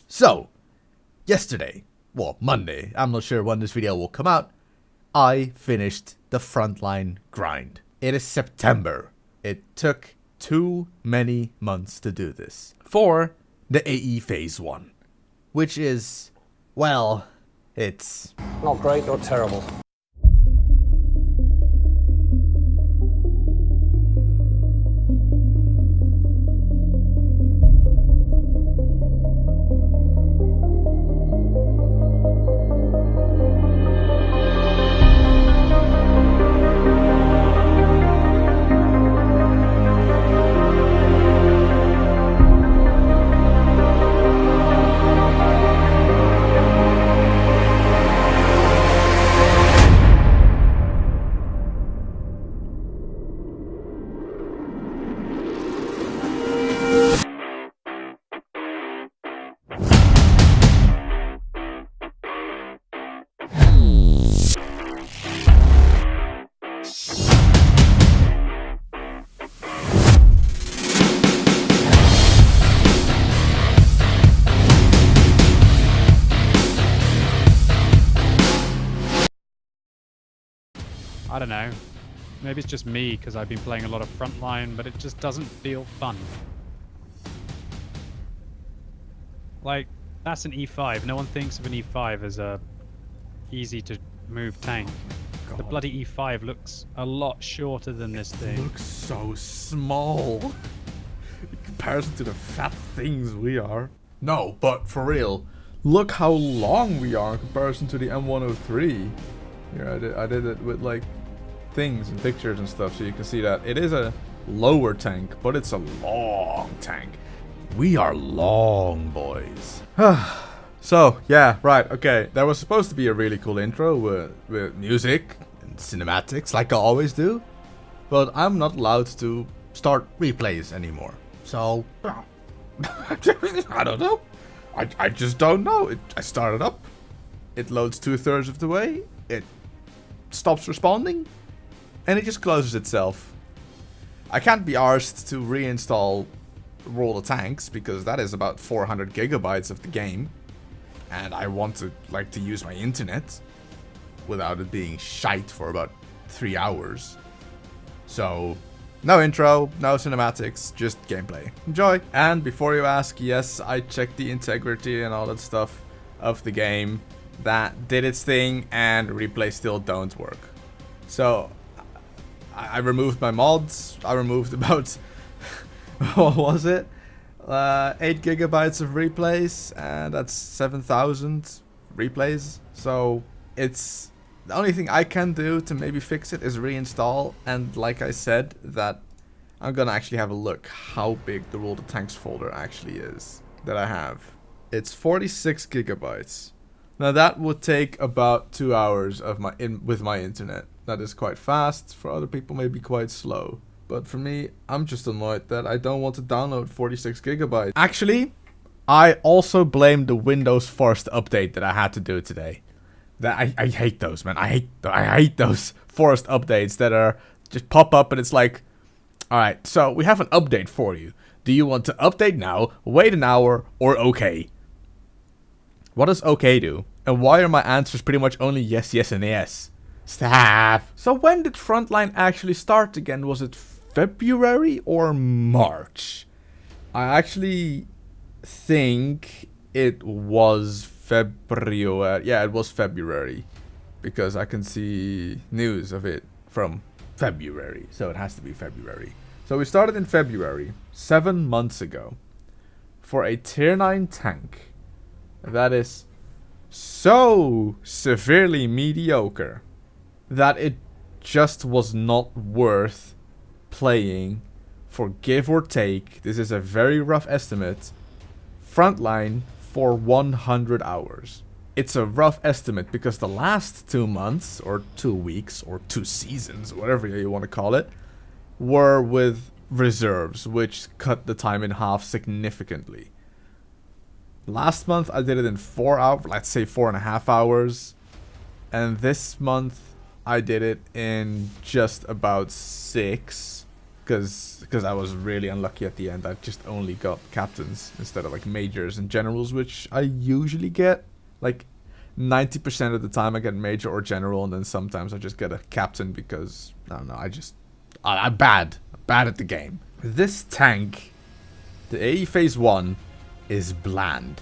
So, yesterday, well, Monday, I'm not sure when this video will come out, I finished the frontline grind. It is September. It took too many months to do this for the AE Phase 1, which is, well, it's not great, not terrible. I don't know. Maybe it's just me because I've been playing a lot of Frontline, but it just doesn't feel fun. Like, that's an E5. No one thinks of an E5 as a easy to move tank. God. The bloody E5 looks a lot shorter than this thing. It looks so small in comparison to the fat things we are. No, but for real, look how long we are in comparison to the M103. Here, I did it with like things and pictures and stuff, so you can see that it is a lower tank, but it's a long tank. We are long, boys. So yeah, right, okay. There was supposed to be a really cool intro with music and cinematics, like I always do, but I'm not allowed to start replays anymore. So I don't know. I just don't know. I started up. It loads 2/3 of the way. It stops responding, and it just closes itself. I can't be arsed to reinstall World of Tanks because that is about 400 gigabytes of the game, and I want to use my internet without it being shite for about 3 hours. So no intro, no cinematics, just gameplay. Enjoy. And before you ask, yes, I checked the integrity and all that stuff of the game. That did its thing, and replays still don't work. So I removed my mods. I removed about what was it? 8 gigabytes of replays, and that's 7,000 replays. So it's the only thing I can do to maybe fix it is reinstall. And like I said, that I'm gonna actually have a look how big the World of Tanks folder actually is that I have. It's 46 gigabytes. Now that would take about 2 hours of with my internet. That is quite fast. For other people, maybe quite slow. But for me, I'm just annoyed that I don't want to download 46 gigabytes. Actually, I also blame the Windows forced update that I had to do today. That I hate those, man. I hate those forced updates that are just pop up and it's like, all right, so we have an update for you. Do you want to update now, wait an hour, or okay? What does okay do? And why are my answers pretty much only yes, yes, and yes? Stop. So when did Frontline actually start again? Was it February or March? I actually think it was February. Yeah, it was February. Because I can see news of it from February. So it has to be February. So we started in February, 7 months ago, for a tier 9 tank that is so severely mediocre that it just was not worth playing for, give or take, this is a very rough estimate, Frontline for 100 hours. It's a rough estimate because the last 2 months or 2 weeks or 2 seasons, whatever you want to call it, were with reserves, which cut the time in half significantly. Last month I did it in 4 hours, let's say 4.5 hours. And this month I did it in just about 6. Because I was really unlucky at the end. I just only got captains instead of like majors and generals, which I usually get. Like 90% of the time I get major or general, and then sometimes I just get a captain because, I don't know, I'm bad at the game. This tank, the AE Phase 1, is bland.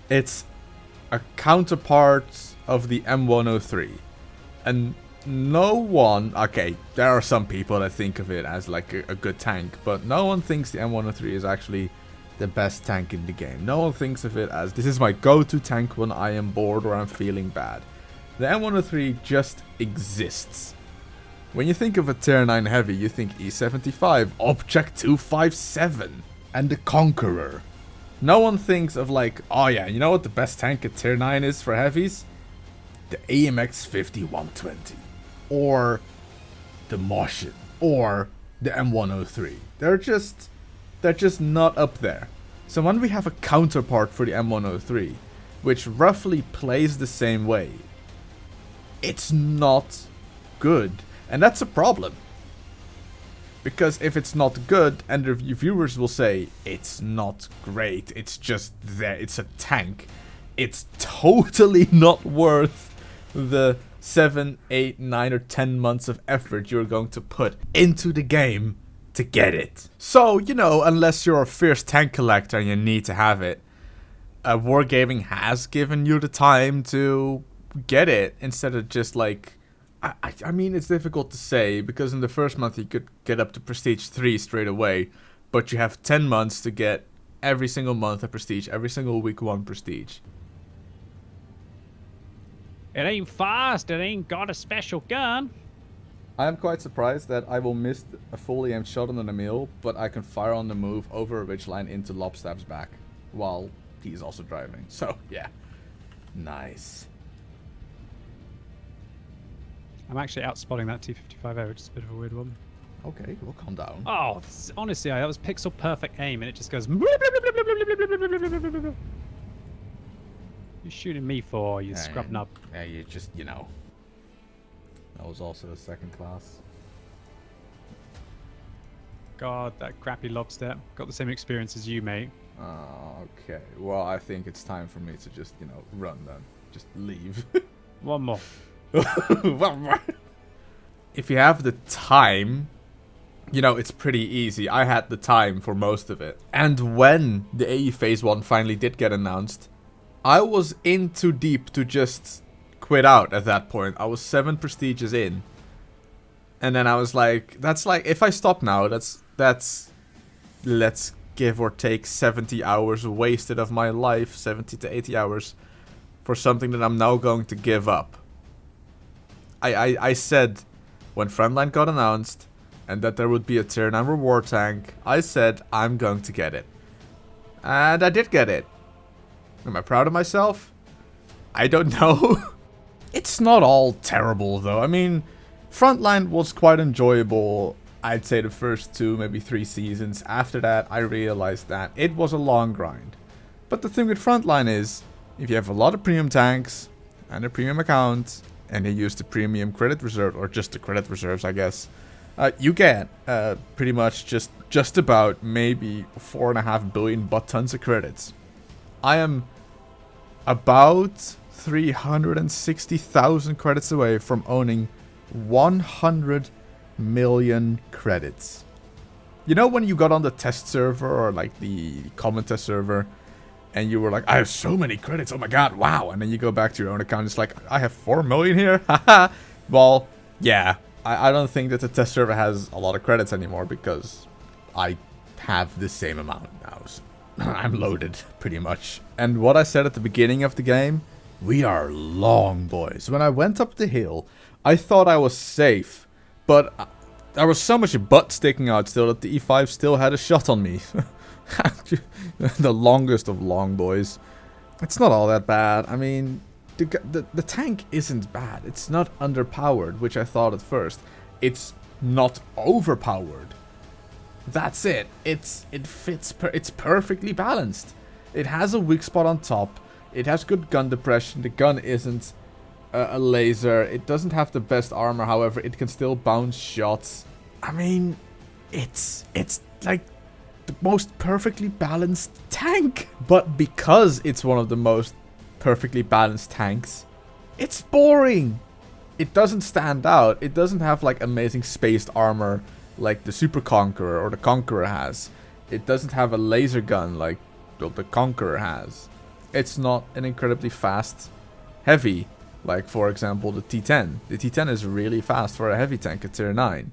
It's a counterpart of the M103. And no one, okay, there are some people that think of it as like a good tank, but no one thinks the M103 is actually the best tank in the game. No one thinks of it as, this is my go-to tank when I am bored or I'm feeling bad. The M103 just exists. When you think of a tier 9 heavy, you think E75, Object 257, and the Conqueror. No one thinks of like, oh yeah, you know what the best tank at tier 9 is for heavies? The AMX 5120. Or the Martian. Or the M103. They're just not up there. So when we have a counterpart for the M103, which roughly plays the same way, it's not good. And that's a problem. Because if it's not good, and the reviewers will say, it's not great, it's just there, it's a tank, it's totally not worth the 7, 8, 9, or 10 months of effort you're going to put into the game to get it. So, you know, unless you're a fierce tank collector and you need to have it, Wargaming has given you the time to get it instead of just like, I mean, it's difficult to say because in the first month you could get up to Prestige 3 straight away, but you have 10 months to get every single month a Prestige, every single week 1 Prestige. It ain't fast, it ain't got a special gun. I am quite surprised that I will miss a fully aimed shot on an Emil, but I can fire on the move over a ridgeline into Lobstab's back, while he's also driving. So, yeah. Nice. I'm actually outspotting that T55A, which is a bit of a weird one. Okay, well, calm down. Oh, honestly, that was pixel perfect aim, and it just goes... You're shooting me for, you scrub nub. Yeah, you just, you know. That was also a second class. God, that crappy lobster. Got the same experience as you, mate. Okay. Well, I think it's time for me to just, you know, run then. Just leave. One more. One more. If you have the time, you know, it's pretty easy. I had the time for most of it. And when the AE Phase 1 finally did get announced, I was in too deep to just quit out at that point. I was 7 prestiges in. And then I was like, that's like, if I stop now, that's let's give or take 70 hours wasted of my life, 70 to 80 hours, for something that I'm now going to give up. I said, when Frontline got announced, and that there would be a tier 9 reward tank, I said, I'm going to get it. And I did get it. Am I proud of myself? I don't know. It's not all terrible though. I mean, Frontline was quite enjoyable, I'd say the first 2, maybe 3 seasons. After that, I realized that it was a long grind. But the thing with Frontline is, if you have a lot of premium tanks, and a premium account, and you use the premium credit reserve, or just the credit reserves, I guess, you get pretty much just about maybe 4.5 billion butt tons of credits. I am about 360,000 credits away from owning 100 million credits. You know when you got on the test server or like the common test server and you were like, I have so many credits, oh my god, wow. And then you go back to your own account, it's like, I have 4 million here? Haha. Well, yeah, I don't think that the test server has a lot of credits anymore because I have the same amount now. So I'm loaded, pretty much. And what I said at the beginning of the game, we are long, boys. When I went up the hill, I thought I was safe, but there was so much butt sticking out still that the E5 still had a shot on me. The longest of long, boys. It's not all that bad. I mean, the tank isn't bad. It's not underpowered, which I thought at first. It's not overpowered. That's it. It's perfectly balanced. It has a weak spot on top. It has good gun depression. The gun isn't a laser. It doesn't have the best armor, however, it can still bounce shots. I mean, it's like the most perfectly balanced tank. But because it's one of the most perfectly balanced tanks, it's boring. It doesn't stand out. It doesn't have like amazing spaced armor like the Super Conqueror or the Conqueror has. It doesn't have a laser gun like the Conqueror has. It's not an incredibly fast heavy like, for example, the T10. The T10 is really fast for a heavy tank at tier 9.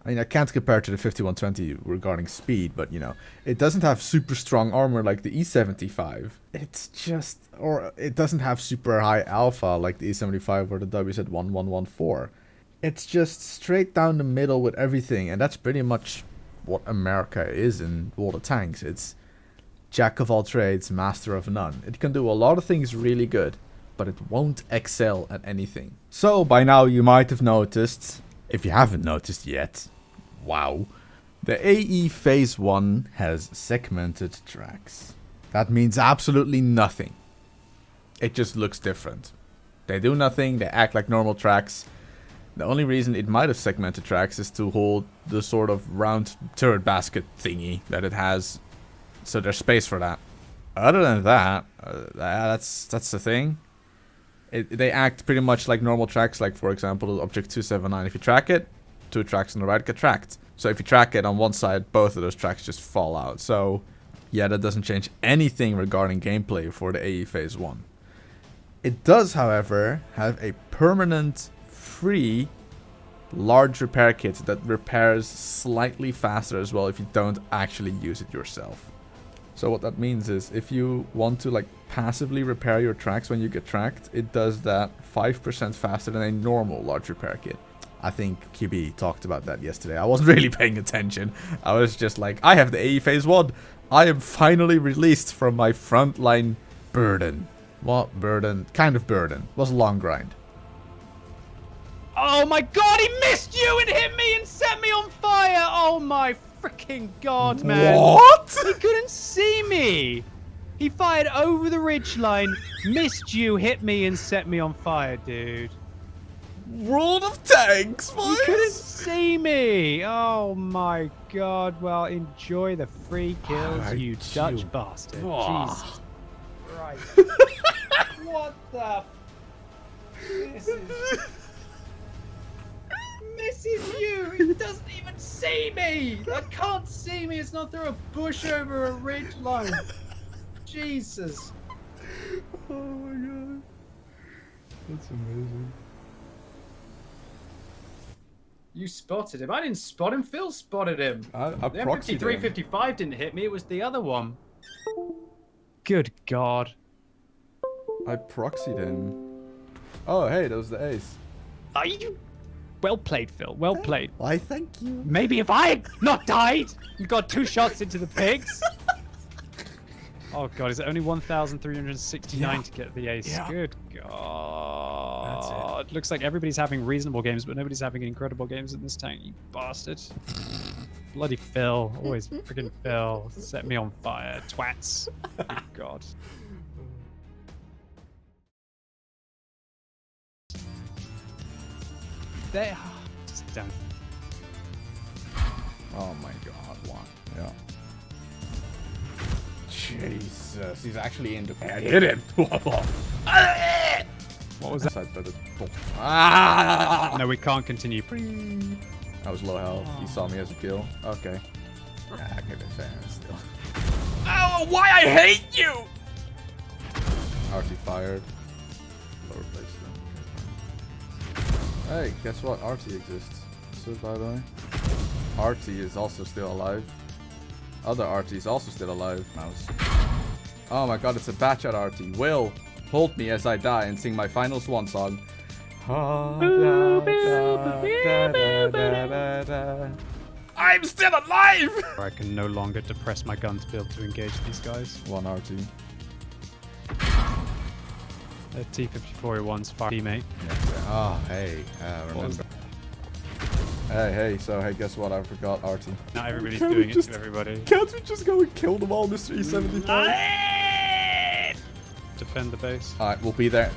I mean, I can't compare it to the 5120 regarding speed, but, you know, it doesn't have super strong armor like the E75. It's just... Or it doesn't have super high alpha like the E75 or the WZ1114. It's just straight down the middle with everything, and that's pretty much what America is in World of Tanks. It's jack of all trades, master of none. It can do a lot of things really good, but it won't excel at anything. So, by now you might have noticed, if you haven't noticed yet, wow, the AE Phase 1 has segmented tracks. That means absolutely nothing. It just looks different. They do nothing, they act like normal tracks. The only reason it might have segmented tracks is to hold the sort of round turret basket thingy that it has. So there's space for that. Other than that, that's the thing. They act pretty much like normal tracks, like for example, Object 279. If you track it, 2 tracks on the right get tracked. So if you track it on one side, both of those tracks just fall out. So yeah, that doesn't change anything regarding gameplay for the AE Phase 1. It does, however, have a permanent, free, large repair kit that repairs slightly faster as well if you don't actually use it yourself. So what that means is if you want to like passively repair your tracks when you get tracked, it does that 5% faster than a normal large repair kit. I think QB talked about that yesterday. I wasn't really paying attention. I was just like, I have the AE Phase 1. I am finally released from my frontline burden. What burden? Kind of burden. It was a long grind. Oh my god, he missed you and hit me and set me on fire! Oh my freaking god, man. What? He couldn't see me. He fired over the ridgeline, missed you, hit me, and set me on fire, dude. World of Tanks, boys! He couldn't see me. Oh my god. Well, enjoy the free kills, you Dutch bastard. Jesus Christ. What the? This is... Misses you! He doesn't even see me! That can't see me! It's not through a bush over a ridge line! Jesus! Oh my god. That's amazing. You spotted him. I didn't spot him. Phil spotted him. I the proxied him. M53-55 didn't hit me. It was the other one. Good God. I proxied him. Oh, hey, that was the ace. Are you... Well played, Phil. Well played. Why, thank you. Maybe if I had not died, you got 2 shots into the pigs. Oh god, is it only 1,369 to get the ace? Yeah. Good god. That's it. Looks like everybody's having reasonable games, but nobody's having incredible games in this tank, you bastard. Bloody Phil. Always freaking Phil. Set me on fire. Twats. Good god. There. Just down. Oh my god, one. Yeah. Jesus, he's actually in the... I hit him! What was that? No, we can't continue. I was low health. He saw me as a kill. Okay. I give it fair still. Oh, why I hate you! RT fired. Lower place though. Hey, guess what? RT exists. So by the way, RT is also still alive. Other RT is also still alive. Mouse. Oh my god, it's a batch at RT. Will, hold me as I die and sing my final swan song. I'm still alive! I can no longer depress my gun to be able to engage these guys. One RT. The T-54-1's fire teammate. Yeah. Oh, hey. Remember. Hey, so hey, guess what? I forgot RT. Not everybody's doing it to everybody. Can't we just go and kill them all, Mr. E75? Defend the base. Alright, we'll be there.